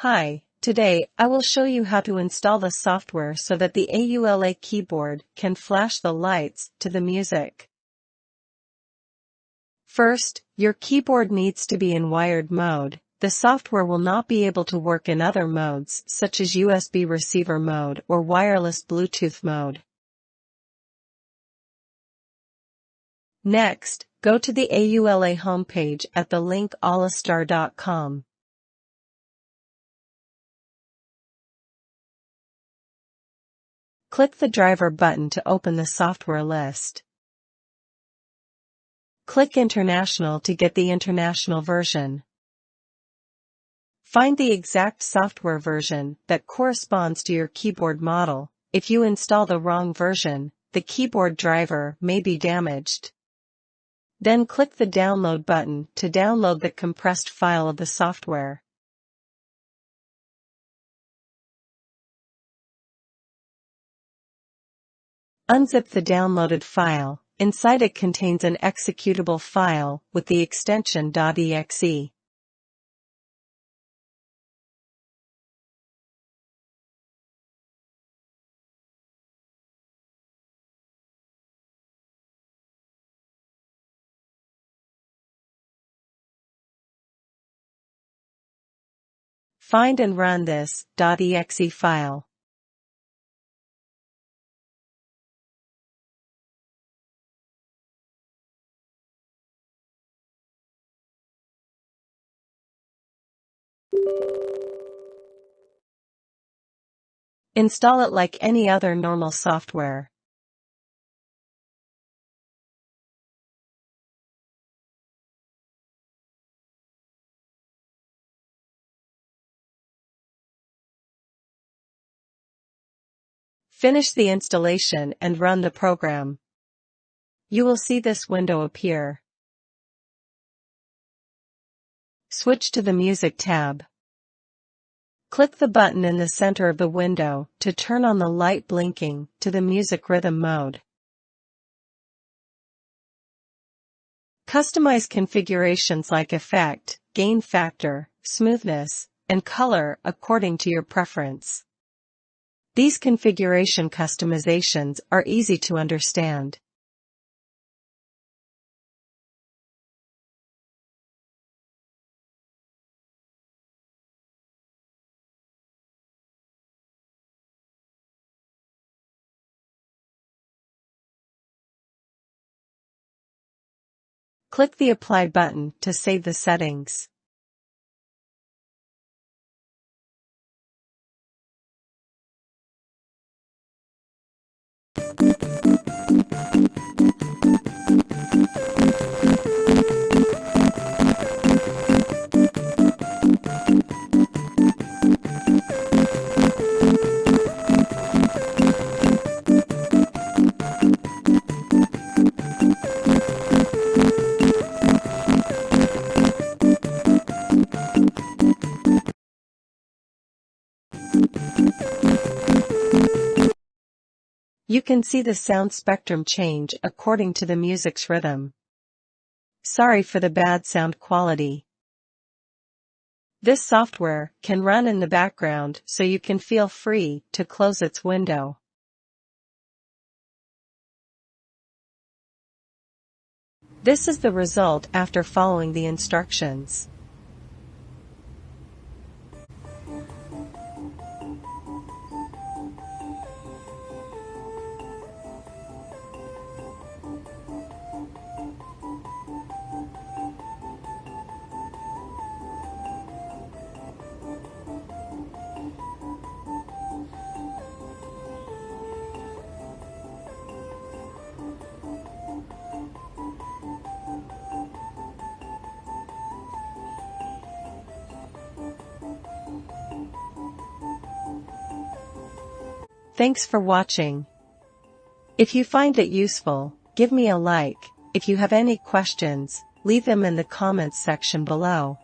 Hi, today I will show you how to install the software so that the AULA keyboard can flash the lights to the music. First, your keyboard needs to be in wired mode. The software will not be able to work in other modes such as USB receiver mode or wireless Bluetooth mode. Next, go to the AULA homepage at the link aulastar.com. Click the driver button to open the software list. Click International to get the international version. Find the exact software version that corresponds to your keyboard model. If you install the wrong version, the keyboard driver may be damaged. Then click the Download button to download the compressed file of the software. Unzip the downloaded file. Inside it contains an executable file with the extension .exe. Find and run this .exe file. Install it like any other normal software. Finish the installation and run the program. You will see this window appear. Switch to the Music tab. Click the button in the center of the window to turn on the light blinking to the music rhythm mode. Customize configurations like effect, gain factor, smoothness, and color according to your preference. These configuration customizations are easy to understand. Click the Apply button to save the settings. You can see the sound spectrum change according to the music's rhythm. Sorry for the bad sound quality. This software can run in the background, so you can feel free to close its window. This is the result after following the instructions. Thanks for watching. If you find it useful, give me a like. If you have any questions, leave them in the comments section below.